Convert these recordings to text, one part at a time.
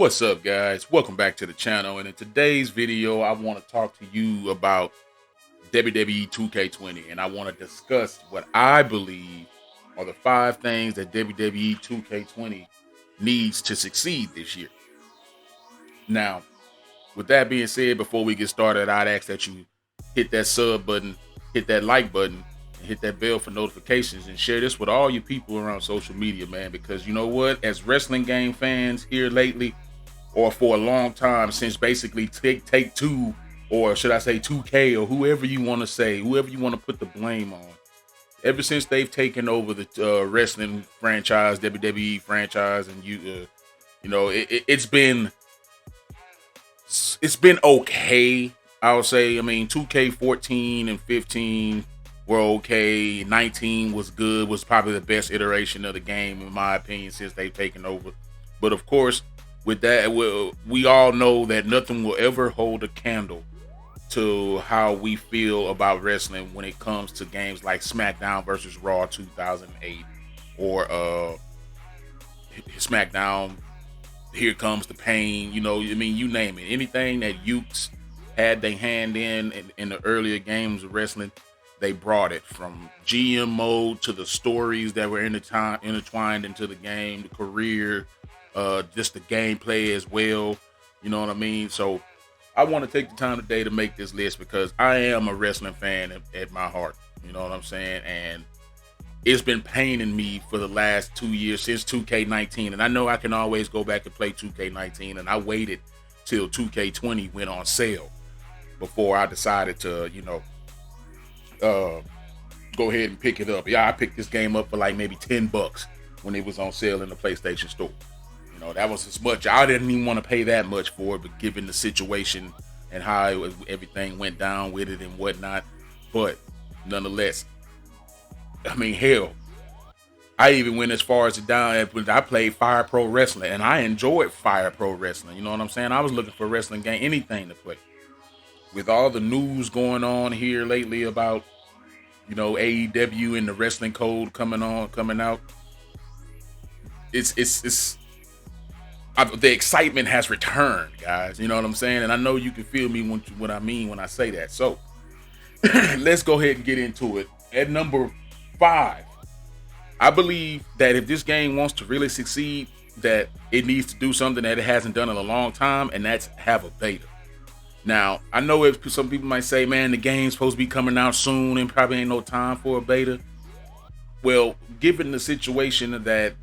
What's up, guys? Welcome back to the channel. And in today's video, I want to talk to you about WWE 2K20. And I want to discuss what I believe are the 5 things that WWE 2K20 needs to succeed this year. Now, with that being said, before we get started, I'd ask that you hit that sub button, hit that like button, and hit that bell for notifications, and share this with all you people around social media, man. Because you know what? As wrestling game fans here lately, or for a long time, since basically Take Two, or should I say 2K, or whoever you want to say, whoever you want to put the blame on, ever since they've taken over the wrestling franchise, WWE franchise, and it's been okay. I would say. I mean, 2K14 and 15 were okay. 19 was good. Was probably the best iteration of the game in my opinion since they've taken over. But of course, with that, we all know that nothing will ever hold a candle to how we feel about wrestling when it comes to games like SmackDown versus Raw 2008, or SmackDown Here Comes the Pain. You name it. Anything that Ukes had their hand in the earlier games of wrestling, they brought it, from GM mode to the stories that were intertwined into the game, the career, just the gameplay as well. You know what I mean? So I want to take the time today to make this list because I am a wrestling fan at my heart. You know what I'm saying? And it's been paining me for the last 2 years since 2K19. And I know I can always go back and play 2K19. And I waited till 2K20 went on sale before I decided to, go ahead and pick it up. Yeah, I picked this game up for like maybe $10 when it was on sale in the PlayStation Store. That was as much. I didn't even want to pay that much for it, but given the situation and how everything went down with it and whatnot. But nonetheless, I mean, hell, I even went as far as I played Fire Pro Wrestling, and I enjoyed Fire Pro Wrestling. You know what I'm saying? I was looking for a wrestling game, anything to play. With all the news going on here lately about, AEW and the wrestling code coming out, the excitement has returned, guys. You know what I'm saying? And I know you can feel me what I mean when I say that. So let's go ahead and get into it. At number 5, I believe that if this game wants to really succeed, that it needs to do something that it hasn't done in a long time, and that's have a beta. Now, I know if some people might say, man, the game's supposed to be coming out soon and probably ain't no time for a beta. Well, given the situation that,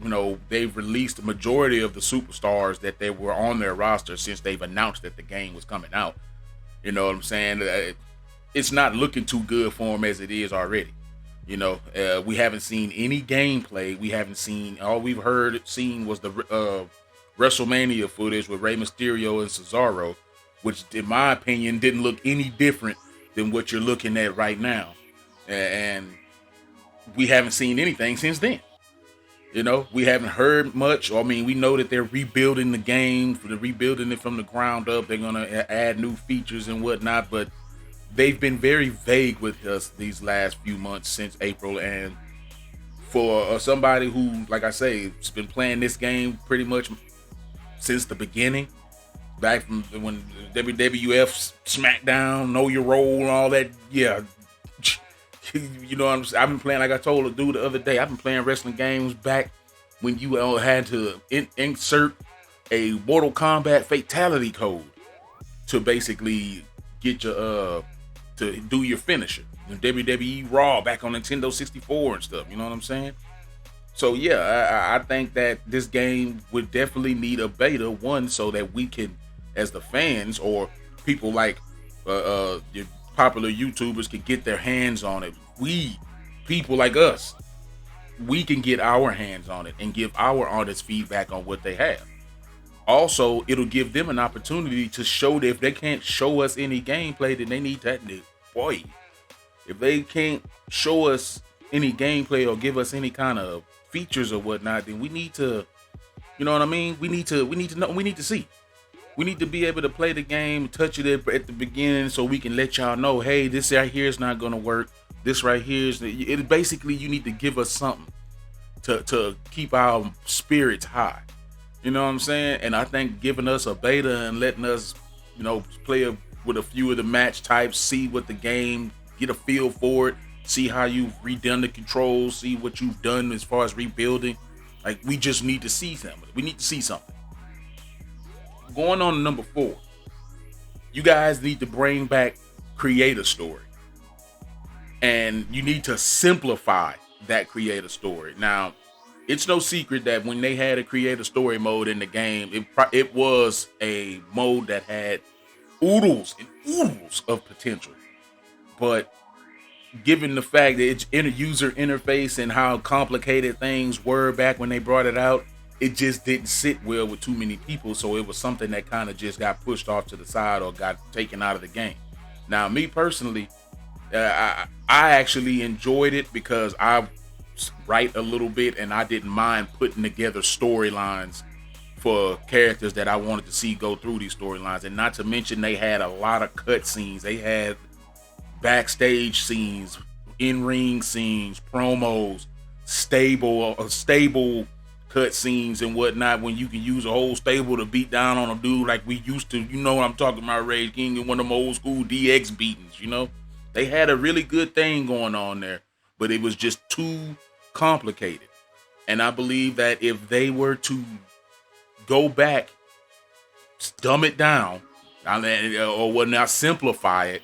they've released the majority of the superstars that they were on their roster since they've announced that the game was coming out, you know what I'm saying? It's not looking too good for them as it is already. We haven't seen any gameplay. We haven't seen, all we've seen was the WrestleMania footage with Rey Mysterio and Cesaro, which in my opinion didn't look any different than what you're looking at right now. And we haven't seen anything since then. We haven't heard much. I mean, we know that they're rebuilding the game, rebuilding it from the ground up. They're going to add new features and whatnot, but they've been very vague with us these last few months since April. And for somebody who, like I say, has been playing this game pretty much since the beginning, back from when WWF, SmackDown, Know Your Role, and all that, yeah. You know what I'm saying? I've been playing, like I told a dude the other day, I've been playing wrestling games back when you had to insert a Mortal Kombat fatality code to basically get your to do your finisher. WWE Raw back on Nintendo 64 and stuff. You know what I'm saying? So yeah, I think that this game would definitely need a beta, one, so that we can, as the fans or people like your popular YouTubers, can get their hands on it. We, people like us, we can get our hands on it and give our honest feedback on what they have. Also, it'll give them an opportunity to show that if they can't show us any gameplay, then they need that. Boy, if they can't show us any gameplay or give us any kind of features or whatnot, then we need to, you know what I mean? We need to know, we need to see. We need to be able to play the game, touch it at the beginning, so we can let y'all know, hey, this right here is not going to work. This right here is, it basically, you need to give us something to keep our spirits high. You know what I'm saying? And I think giving us a beta and letting us, play with a few of the match types, see what the game, get a feel for it, see how you've redone the controls, see what you've done as far as rebuilding. Like, we just need to see something. We need to see something. Going on to number 4, you guys need to bring back creator story. And you need to simplify that creator story. Now, it's no secret that when they had a creator story mode in the game, it was a mode that had oodles and oodles of potential. But given the fact that its user interface and how complicated things were back when they brought it out, it just didn't sit well with too many people. So it was something that kind of just got pushed off to the side or got taken out of the game. Now, me personally, I actually enjoyed it because I write a little bit and I didn't mind putting together storylines for characters that I wanted to see go through these storylines. And not to mention, they had a lot of cut scenes. They had backstage scenes, in-ring scenes, promos, stable cut scenes and whatnot, when you can use a whole stable to beat down on a dude like we used to. You know what I'm talking about, Rage King, and one of them old school DX beatings. They had a really good thing going on there, but it was just too complicated. And I believe that if they were to go back, dumb it down, or not simplify it,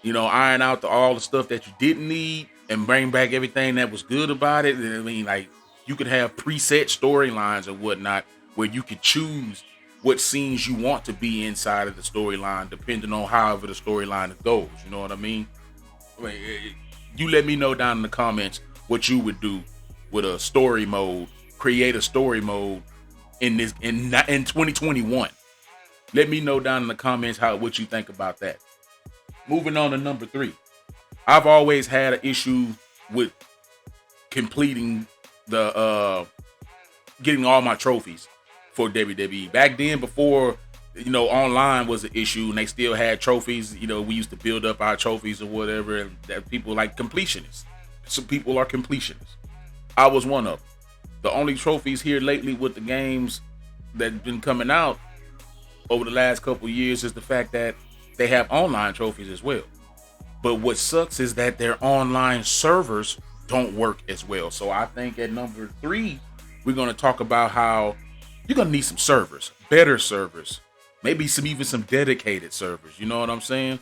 iron out all the stuff that you didn't need and bring back everything that was good about it. I mean, like, you could have preset storylines and whatnot where you could choose what scenes you want to be inside of the storyline, depending on however the storyline goes. You know what I mean? You let me know down in the comments what you would do with a story mode, create a story mode in 2021. Let me know down in the comments what you think about that. Moving on to number 3. I've always had an issue with completing getting all my trophies for WWE. Back then, before online was an issue and they still had trophies, we used to build up our trophies or whatever, and that people like completionists. Some people are completionists. I was one of them. The only trophies here lately with the games that have been coming out over the last couple of years is the fact that they have online trophies as well. But what sucks is that their online servers don't work as well. So I think at number 3, we're going to talk about how you're going to need some servers, better servers, maybe even some dedicated servers. You know what I'm saying?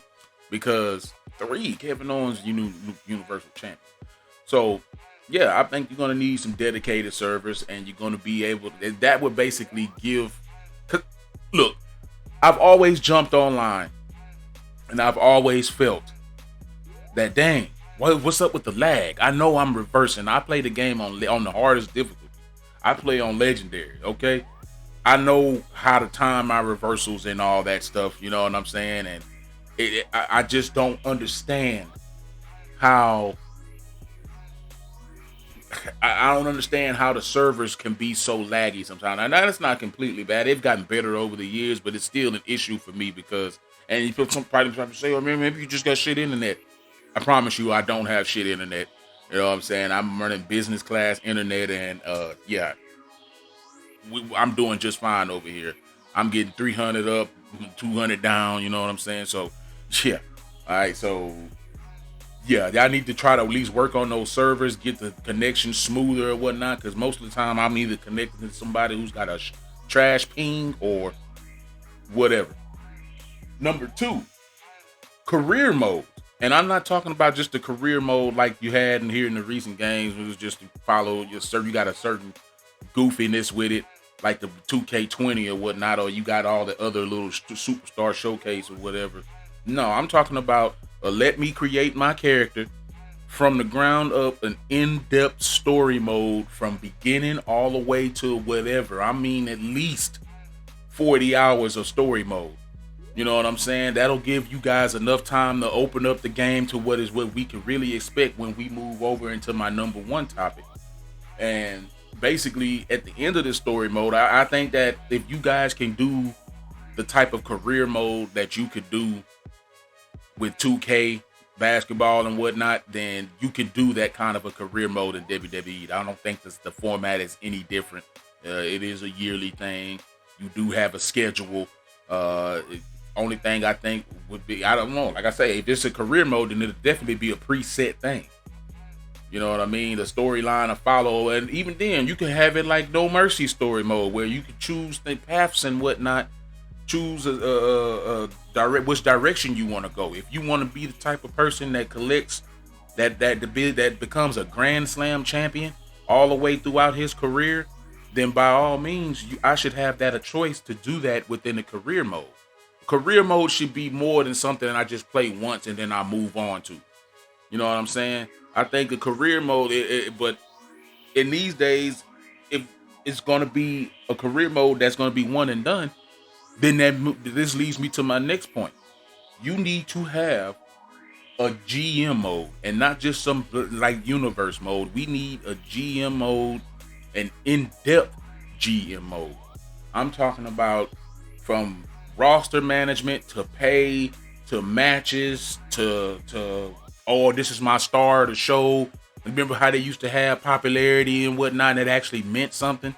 Because 3, Kevin Owens, Universal Champion. So yeah, I think you're going to need some dedicated servers, and you're going to be able to, that would basically give, look, I've always jumped online and I've always felt that, dang, what's up with the lag? I know I'm reversing. I play the game on the hardest difficulty. I play on legendary, okay? I know how to time my reversals and all that stuff, you know what I'm saying? And I just don't understand how I don't understand how the servers can be so laggy sometimes. And that's not completely bad. They've gotten better over the years, but it's still an issue for me because, and you feel somebody trying to say, oh, man, maybe you just got shit internet. I promise you, I don't have shit internet. You know what I'm saying? I'm running business class internet, and yeah, I'm doing just fine over here. I'm getting 300 up, 200 down. You know what I'm saying? So yeah, all right. So yeah, y'all need to try to at least work on those servers, get the connection smoother or whatnot. Because most of the time, I'm either connected to somebody who's got a trash ping or whatever. Number 2, career mode. And I'm not talking about just the career mode like you had in here in the recent games. It was just to follow your you got a certain goofiness with it, like the 2K20 or whatnot, or you got all the other little superstar showcase or whatever. No, I'm talking about let me create my character from the ground up, an in-depth story mode from beginning all the way to whatever. I mean, at least 40 hours of story mode. You know what I'm saying? That'll give you guys enough time to open up the game to what we can really expect when we move over into my number 1 topic. And basically, at the end of this story mode, I think that if you guys can do the type of career mode that you could do with 2K basketball and whatnot, then you can do that kind of a career mode in WWE. I don't think the format is any different It is a yearly thing. You do have a schedule. Only thing I think would be, I don't know. Like I say, if it's a career mode, then it'll definitely be a preset thing. You know what I mean? The storyline to follow, and even then, you can have it like No Mercy story mode, where you can choose the paths and whatnot. Choose a direct which direction you want to go. If you want to be the type of person that collects that becomes a Grand Slam champion all the way throughout his career, then by all means, I should have that a choice to do that within the career mode. Career mode should be more than something that I just play once and then I move on to. You know what I'm saying? I think the career mode, but in these days, if it's going to be a career mode that's going to be one and done, then this leads me to my next point. You need to have a GM mode and not just some like universe mode. We need a GM mode, an in-depth GM mode. I'm talking about from roster management to pay to matches to oh, this is my star of the show. Remember how they used to have popularity and whatnot that actually meant something?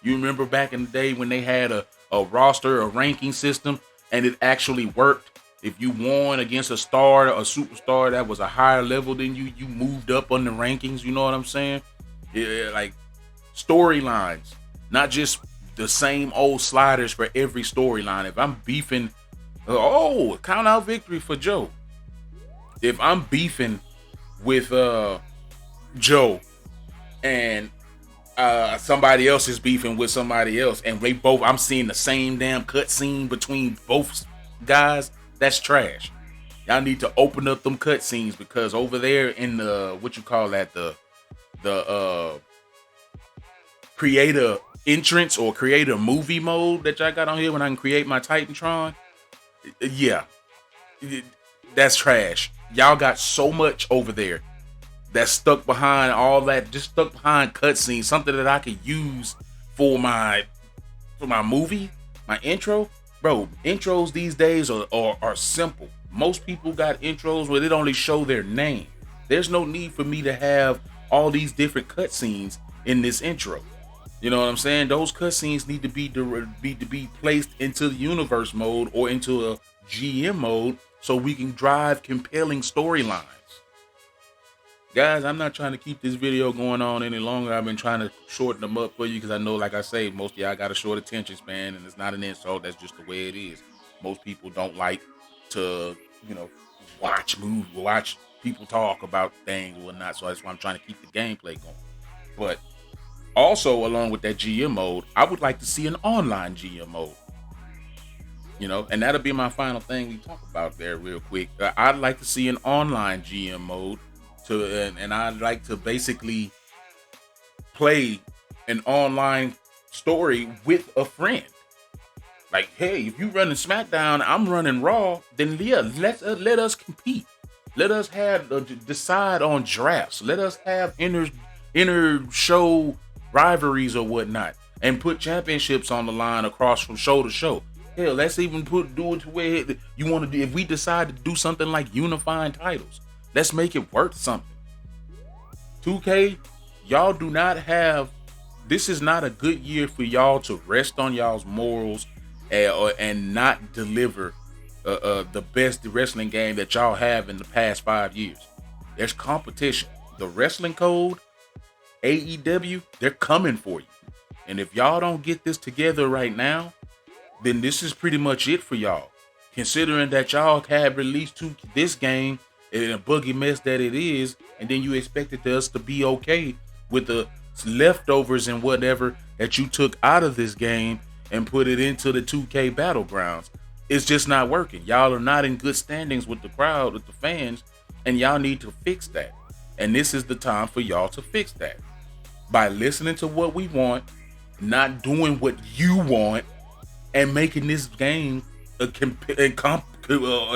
You remember back in the day when they had a roster, a ranking system, and it actually worked. If you won against a star, a superstar that was a higher level than you, you moved up on the rankings. You know what I'm saying? Yeah, like storylines, not just the same old sliders for every storyline. If I'm beefing, count out victory for Joe. If I'm beefing with Joe and somebody else is beefing with somebody else, and I'm seeing the same damn cutscene between both guys, that's trash. Y'all need to open up them cutscenes, because over there in the the creator entrance or creator movie mode that y'all got on here when I can create my Titantron, yeah, that's trash. Y'all got so much over there that's stuck behind all that, just stuck behind cutscenes, something that I could use for my movie, my intro. Bro, intros these days are simple. Most people got intros where they only show their name. There's no need for me to have all these different cutscenes in this intro. You know what I'm saying? Those cutscenes need to be placed into the universe mode or into a GM mode so we can drive compelling storylines. Guys, I'm not trying to keep this video going on any longer. I've been trying to shorten them up for you because I know, like I say, most of y'all got a short attention span, and it's not an insult. That's just the way it is. Most people don't like to, watch people talk about things or whatnot. So that's why I'm trying to keep the gameplay going. But also, along with that GM mode, I would like to see an online GM mode. And that'll be my final thing we talk about there real quick. I'd like to see an online GM mode. And I'd like to basically play an online story with a friend. Like, hey, if you running SmackDown, I'm running Raw, then yeah, let us compete. Let us decide on drafts. Let us have inner show rivalries or whatnot, and put championships on the line across from show to show. Hell, let's even do it to where you want to do. If we decide to do something like unifying titles, let's make it worth something. 2K, y'all do not have. This is not a good year for y'all to rest on y'all's morals and not deliver the best wrestling game that y'all have in the past 5 years. There's competition. The wrestling code, AEW, they're coming for you. And if y'all don't get this together right now, then this is pretty much it for y'all. Considering that y'all have released this game in a buggy mess that it is, and then you expected us to be okay with the leftovers and whatever that you took out of this game and put it into the 2K Battlegrounds. It's just not working. Y'all are not in good standings with the crowd, with the fans, and y'all need to fix that. And this is the time for y'all to fix that. By listening to what we want, not doing what you want, and making this game at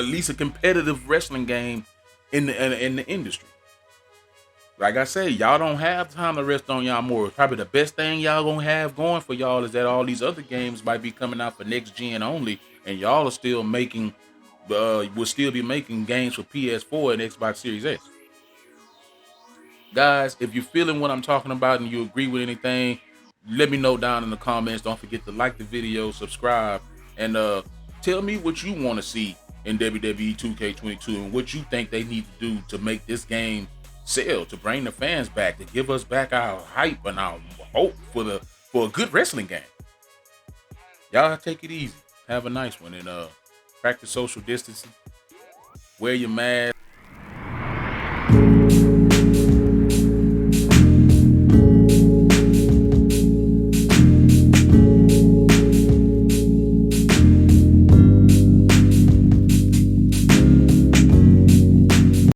least a competitive wrestling game in the industry. Like I say, y'all don't have time to rest on y'all more. Probably the best thing y'all gonna have going for y'all is that all these other games might be coming out for next gen only, and y'all are still making, will still be making games for PS4 and Xbox Series X. Guys, if you're feeling what I'm talking about and you agree with anything, let me know down in the comments. Don't forget to like the video, subscribe, and tell me what you want to see in WWE 2K22 and what you think they need to do to make this game sell, to bring the fans back, to give us back our hype and our hope for a good wrestling game. Y'all take it easy. Have a nice one, and practice social distancing. Wear your mask.